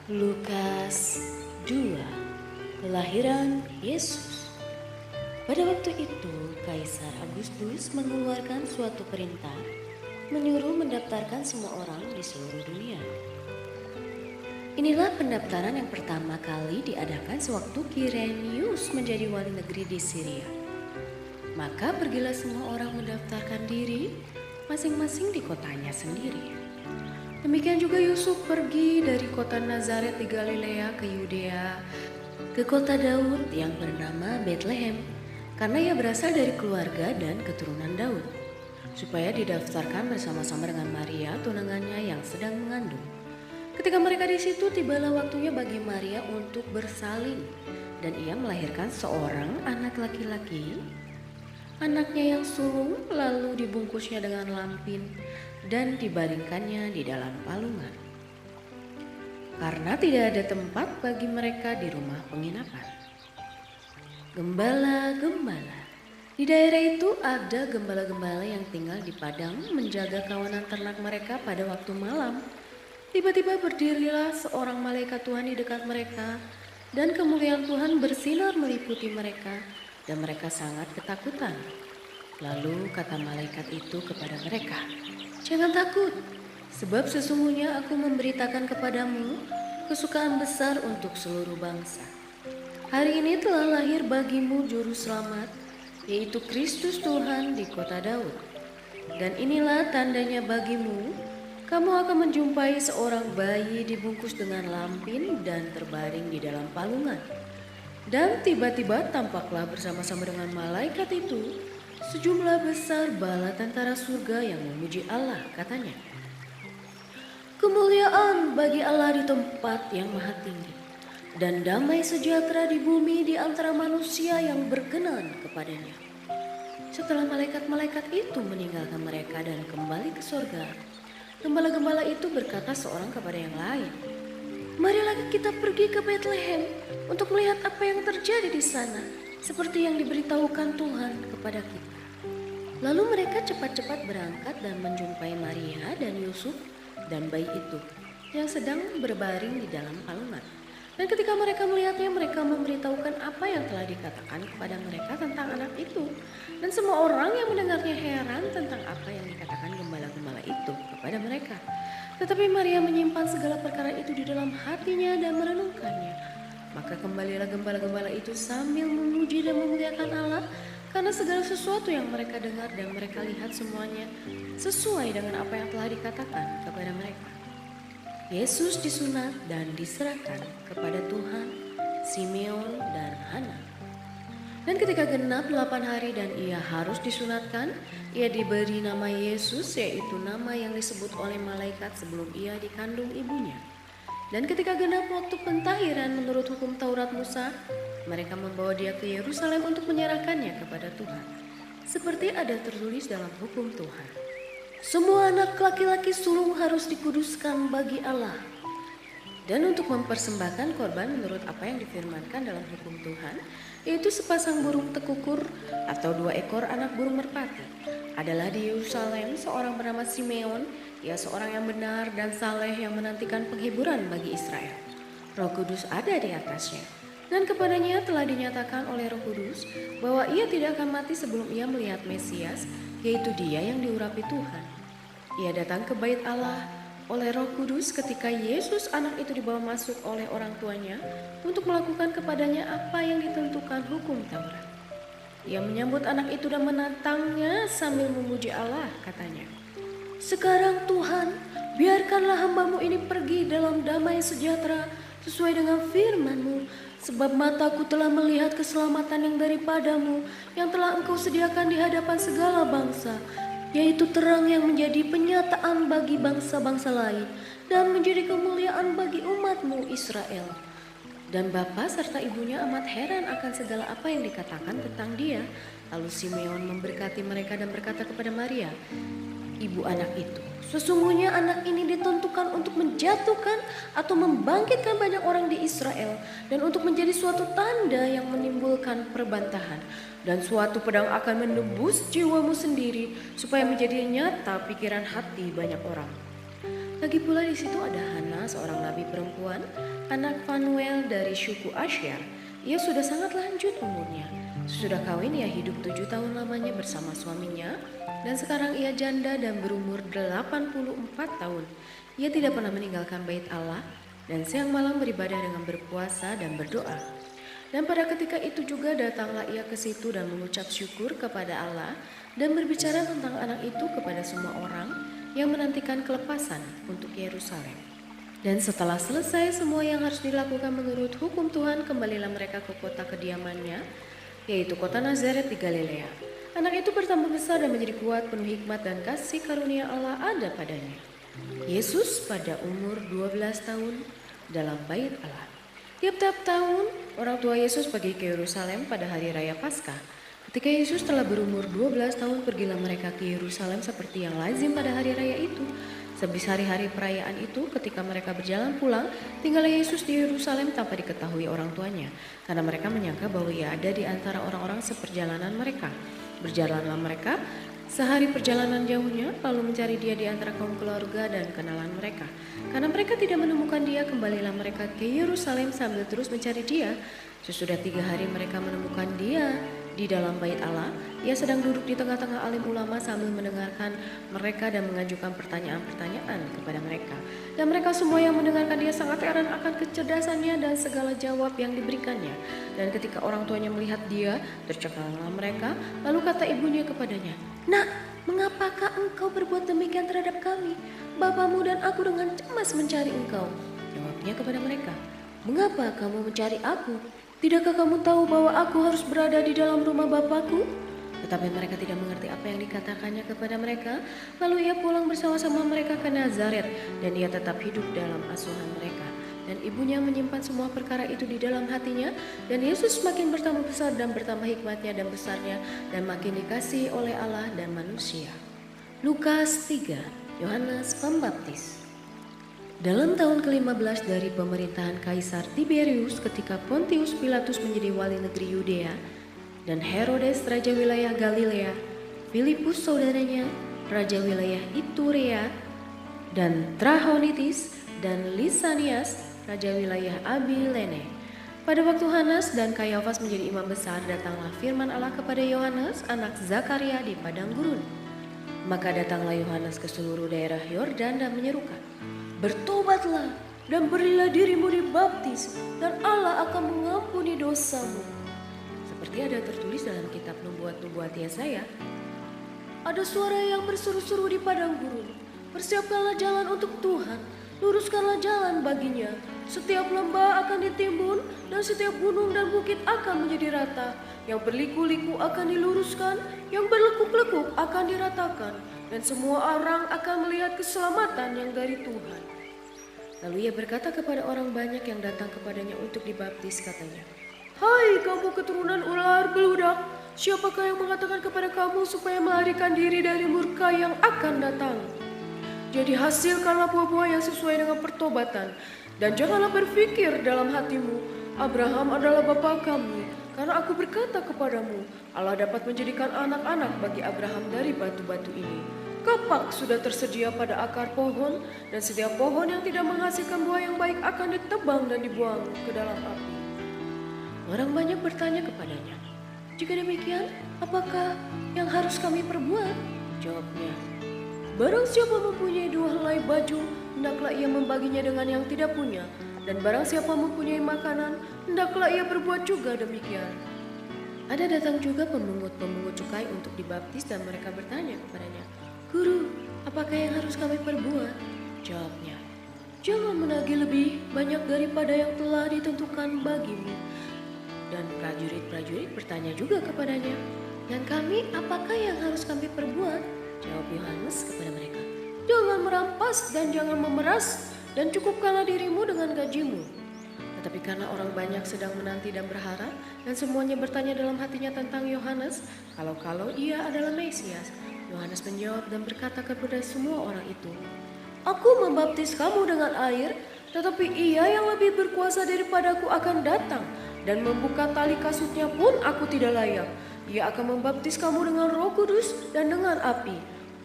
Lukas 2. Kelahiran Yesus. Pada waktu itu, Kaisar Agustus mengeluarkan suatu perintah menyuruh mendaftarkan semua orang di seluruh dunia. Inilah pendaftaran yang pertama kali diadakan sewaktu Kirenius menjadi wali negeri di Syria. Maka pergilah semua orang mendaftarkan diri masing-masing di kotanya sendiri. Demikian juga Yusuf pergi dari kota Nazaret di Galilea ke Yudea, ke kota Daud yang bernama Betlehem, karena ia berasal dari keluarga dan keturunan Daud, supaya didaftarkan bersama-sama dengan Maria, tunangannya yang sedang mengandung. Ketika mereka di situ, tibalah waktunya bagi Maria untuk bersalin, dan ia melahirkan seorang anak laki-laki. Anaknya yang sulung lalu dibungkusnya dengan lampin dan dibaringkannya di dalam palungan. Karena tidak ada tempat bagi mereka di rumah penginapan. Gembala-gembala. Di daerah itu ada gembala-gembala yang tinggal di padang menjaga kawanan ternak mereka pada waktu malam. Tiba-tiba berdirilah seorang malaikat Tuhan di dekat mereka, dan kemuliaan Tuhan bersinar meliputi mereka, dan mereka sangat ketakutan. Lalu kata malaikat itu kepada mereka, "Jangan takut, sebab sesungguhnya aku memberitakan kepadamu kesukaan besar untuk seluruh bangsa. Hari ini telah lahir bagimu juru selamat, yaitu Kristus Tuhan di kota Daud. Dan inilah tandanya bagimu, kamu akan menjumpai seorang bayi dibungkus dengan lampin dan terbaring di dalam palungan." Dan tiba-tiba tampaklah bersama-sama dengan malaikat itu sejumlah besar bala tentara surga yang memuji Allah, katanya, "Kemuliaan bagi Allah di tempat yang maha tinggi, dan damai sejahtera di bumi di antara manusia yang berkenan kepadanya." Setelah malaikat-malaikat itu meninggalkan mereka dan kembali ke surga, gembala-gembala itu berkata seorang kepada yang lain, "Marilah kita pergi ke Betlehem untuk melihat apa yang terjadi di sana, seperti yang diberitahukan Tuhan kepada kita." Lalu mereka cepat-cepat berangkat dan menjumpai Maria dan Yusuf dan bayi itu yang sedang berbaring di dalam palungan. Dan ketika mereka melihatnya, mereka memberitahukan apa yang telah dikatakan kepada mereka tentang anak itu. Dan semua orang yang mendengarnya heran tentang apa yang dikatakan gembala-gembala itu kepada mereka. Tetapi Maria menyimpan segala perkara itu di dalam hatinya dan merenungkannya. Maka kembalilah gembala-gembala itu sambil memuji dan memuliakan Allah, karena segala sesuatu yang mereka dengar dan mereka lihat semuanya sesuai dengan apa yang telah dikatakan kepada mereka. Yesus disunat dan diserahkan kepada Tuhan, Simeon dan Hana. Dan ketika genap 8 hari dan ia harus disunatkan, ia diberi nama Yesus, yaitu nama yang disebut oleh malaikat sebelum ia dikandung ibunya. Dan ketika genap waktu pentahiran menurut hukum Taurat Musa, mereka membawa dia ke Yerusalem untuk menyerahkannya kepada Tuhan, seperti ada tertulis dalam hukum Tuhan. Semua anak laki-laki sulung harus dikuduskan bagi Allah. Dan untuk mempersembahkan korban menurut apa yang difirmankan dalam hukum Tuhan, yaitu sepasang burung tekukur atau 2 ekor anak burung merpati, adalah di Yerusalem seorang bernama Simeon. Ia seorang yang benar dan saleh yang menantikan penghiburan bagi Israel. Roh Kudus ada di atasnya, dan kepadanya telah dinyatakan oleh Roh Kudus bahwa ia tidak akan mati sebelum ia melihat Mesias, yaitu Dia yang diurapi Tuhan. Ia datang ke bait Allah oleh Roh Kudus ketika Yesus anak itu dibawa masuk oleh orang tuanya untuk melakukan kepadanya apa yang ditentukan hukum Taurat. Ia menyambut anak itu dan menantangnya sambil memuji Allah, katanya, "Sekarang Tuhan, biarkanlah hamba-Mu ini pergi dalam damai sejahtera sesuai dengan firman-Mu, sebab mataku telah melihat keselamatan yang daripada-Mu, yang telah Engkau sediakan di hadapan segala bangsa, yaitu terang yang menjadi penyataan bagi bangsa-bangsa lain dan menjadi kemuliaan bagi umat-Mu Israel." Dan bapa serta ibunya amat heran akan segala apa yang dikatakan tentang dia. Lalu Simeon memberkati mereka dan berkata kepada Maria, ibu anak itu, "Sesungguhnya anak ini ditentukan untuk menjatuhkan atau membangkitkan banyak orang di Israel, dan untuk menjadi suatu tanda yang menimbulkan perbantahan. Dan suatu pedang akan menembus jiwamu sendiri, supaya menjadi nyata pikiran hati banyak orang." Lagi pula di situ ada Hana, seorang nabi perempuan, anak Fanuel dari suku Asyar. Ia sudah sangat lanjut umurnya. Sudah kawin, ia hidup 7 tahun lamanya bersama suaminya, dan sekarang ia janda dan berumur 84 tahun. Ia tidak pernah meninggalkan bait Allah, dan siang malam beribadah dengan berpuasa dan berdoa. Dan pada ketika itu juga datanglah ia ke situ dan mengucap syukur kepada Allah dan berbicara tentang anak itu kepada semua orang yang menantikan kelepasan untuk Yerusalem. Dan setelah selesai semua yang harus dilakukan menurut hukum Tuhan, kembalilah mereka ke kota kediamannya, yaitu kota Nazaret di Galilea. Anak itu bertambah besar dan menjadi kuat, penuh hikmat dan kasih karunia Allah ada padanya. Yesus pada umur 12 tahun dalam bait Allah. Tiap-tiap tahun, orang tua Yesus pergi ke Yerusalem pada hari raya Paskah. Ketika Yesus telah berumur 12 tahun, pergilah mereka ke Yerusalem seperti yang lazim pada hari raya itu. Sehabis hari-hari perayaan itu, ketika mereka berjalan pulang, tinggallah Yesus di Yerusalem tanpa diketahui orang tuanya, karena mereka menyangka bahwa ia ada di antara orang-orang seperjalanan mereka. Berjalanlah mereka sehari perjalanan jauhnya, lalu mencari dia di antara kaum keluarga dan kenalan mereka. Karena mereka tidak menemukan dia, kembalilah mereka ke Yerusalem sambil terus mencari dia. Sesudah 3 hari mereka menemukan dia di dalam bait Allah. Ia sedang duduk di tengah-tengah alim ulama sambil mendengarkan mereka dan mengajukan pertanyaan-pertanyaan kepada mereka. Dan mereka semua yang mendengarkan dia sangat heran akan kecerdasannya dan segala jawab yang diberikannya. Dan ketika orang tuanya melihat dia, tercenganglah mereka. Lalu kata ibunya kepadanya, "Nak, mengapakah engkau berbuat demikian terhadap kami? Bapamu dan aku dengan cemas mencari engkau." Jawabnya kepada mereka, "Mengapa kamu mencari aku? Tidakkah kamu tahu bahwa aku harus berada di dalam rumah Bapakku?" Tetapi mereka tidak mengerti apa yang dikatakannya kepada mereka. Lalu ia pulang bersama-sama mereka ke Nazaret, dan ia tetap hidup dalam asuhan mereka. Dan ibunya menyimpan semua perkara itu di dalam hatinya. Dan Yesus makin bertambah besar dan bertambah hikmatnya dan besarnya, dan makin dikasihi oleh Allah dan manusia. Lukas 3, Yohanes Pembaptis. Dalam tahun ke-15 dari pemerintahan Kaisar Tiberius, ketika Pontius Pilatus menjadi wali negeri Yudea, dan Herodes raja wilayah Galilea, Filipus saudaranya raja wilayah Iturea, dan Trahonitis dan Lisanias raja wilayah Abilene. Pada waktu Hanas dan Kayafas menjadi imam besar, datanglah firman Allah kepada Yohanes anak Zakaria di padang gurun. Maka datanglah Yohanes ke seluruh daerah Yordan dan menyerukan, "Bertobatlah dan berilah dirimu dibaptis, dan Allah akan mengampuni dosamu." Seperti ada tertulis dalam kitab Nubuat-Nubuat Yesaya, "Ada suara yang berseru-seru di padang gurun, persiapkanlah jalan untuk Tuhan, luruskanlah jalan baginya. Setiap lembah akan ditimbun dan setiap gunung dan bukit akan menjadi rata. Yang berliku-liku akan diluruskan, yang berlekuk-lekuk akan diratakan, dan semua orang akan melihat keselamatan yang dari Tuhan." Lalu ia berkata kepada orang banyak yang datang kepadanya untuk dibaptis, katanya, "Hai kamu keturunan ular beludak, siapakah yang mengatakan kepada kamu supaya melarikan diri dari murka yang akan datang? Jadi hasilkanlah buah-buah yang sesuai dengan pertobatan, dan janganlah berpikir dalam hatimu, Abraham adalah bapa kami, karena aku berkata kepadamu, Allah dapat menjadikan anak-anak bagi Abraham dari batu-batu ini. Kapak sudah tersedia pada akar pohon, dan setiap pohon yang tidak menghasilkan buah yang baik akan ditebang dan dibuang ke dalam api." Orang banyak bertanya kepadanya, "Jika demikian, apakah yang harus kami perbuat?" Jawabnya, "Barang siapa mempunyai 2 helai baju, hendaklah ia membaginya dengan yang tidak punya. Dan barang siapa mempunyai makanan, hendaklah ia berbuat juga demikian." Ada datang juga pemungut-pemungut cukai untuk dibaptis, dan mereka bertanya kepadanya, "Guru, apakah yang harus kami perbuat?" Jawabnya, "Jangan menagih lebih banyak daripada yang telah ditentukan bagimu." Dan prajurit-prajurit bertanya juga kepadanya, "Dan kami, apakah yang harus kami perbuat?" Jawab Yohanes kepada mereka, "Jangan merampas dan jangan memeras, dan cukupkanlah dirimu dengan gajimu." Tetapi karena orang banyak sedang menanti dan berharap, dan semuanya bertanya dalam hatinya tentang Yohanes, kalau ia adalah Mesias, Yohanes menjawab dan berkata kepada semua orang itu, "Aku membaptis kamu dengan air, tetapi ia yang lebih berkuasa daripadaku akan datang, dan membuka tali kasutnya pun aku tidak layak. Ia akan membaptis kamu dengan Roh Kudus dan dengan api.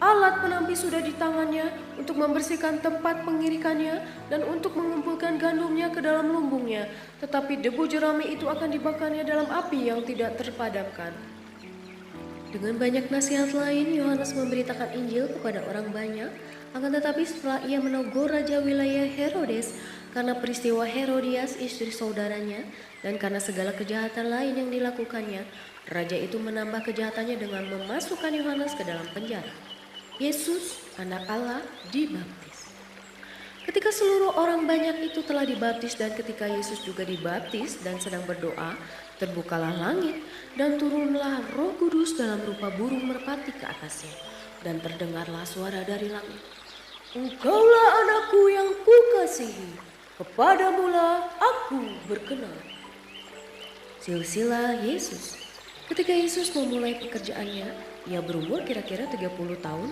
Alat penampi sudah di tangannya untuk membersihkan tempat pengirikannya dan untuk mengumpulkan gandumnya ke dalam lumbungnya. Tetapi debu jerami itu akan dibakarnya dalam api yang tidak terpadamkan. Dengan banyak nasihat lain, Yohanes memberitakan Injil kepada orang banyak. Akan tetapi setelah ia menegur raja wilayah Herodes karena peristiwa Herodias istri saudaranya dan karena segala kejahatan lain yang dilakukannya, raja itu menambah kejahatannya dengan memasukkan Yohanes ke dalam penjara. Yesus, anak Allah, dibaptis. Ketika seluruh orang banyak itu telah dibaptis dan ketika Yesus juga dibaptis dan sedang berdoa, terbukalah langit dan turunlah Roh Kudus dalam rupa burung merpati ke atasnya. Dan terdengarlah suara dari langit. Engkaulah anakku yang kukasihi, kepadamulah aku berkenan. Silsilah Yesus. Ketika Yesus memulai pekerjaannya, ia berumur kira-kira 30 tahun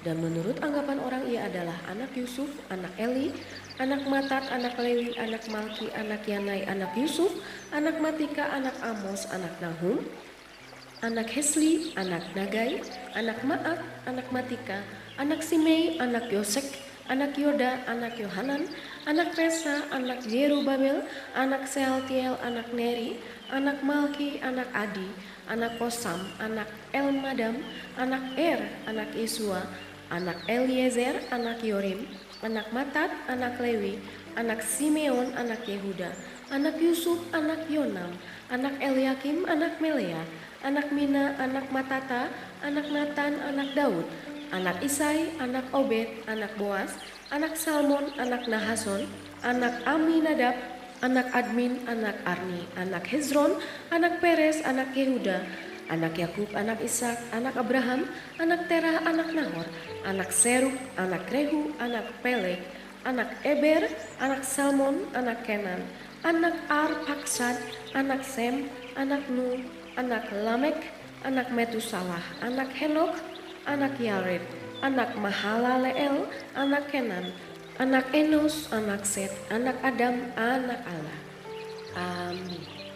dan menurut anggapan orang ia adalah anak Yusuf, anak Eli, anak Matat, anak Lewi, anak Malki, anak Yanai, anak Yusuf, anak Matika, anak Amos, anak Nahum, anak Hesli, anak Nagai, anak Maat, anak Matika, anak Simei, anak Yosek, anak Yoda, anak Yohanan, anak Resa, anak Zerubabel, anak Sealtiel, anak Neri, anak Malki, anak Adi, anak Kosam, anak Elmadam, anak anak Yesua, anak Eliezer, anak Yorim, anak Matat, anak Lewi, anak Simeon, anak Yehuda, anak Yusuf, anak Yonam, anak Eliakim, anak Melea, anak Mina, anak Matata, anak Natan, anak Daud, anak Isai, anak Obed, anak Boas, anak Salmon, anak Nahason, anak Aminadab, anak Admin, anak Arni, anak Hezron, anak Peres, anak Yehuda, anak Yakub, anak Ishak, anak Abraham, anak Terah, anak Nahor, anak Serug, anak Rehu, anak Peleg, anak Eber, anak Salmon, anak Kenan, anak Arpaksad, anak Sem, anak Nuh, anak Lamek, anak Metusalah, anak Henok, anak Yared, anak Mahalaleel, anak Kenan, anak Enos, anak Set, anak Adam, anak Allah. Amin.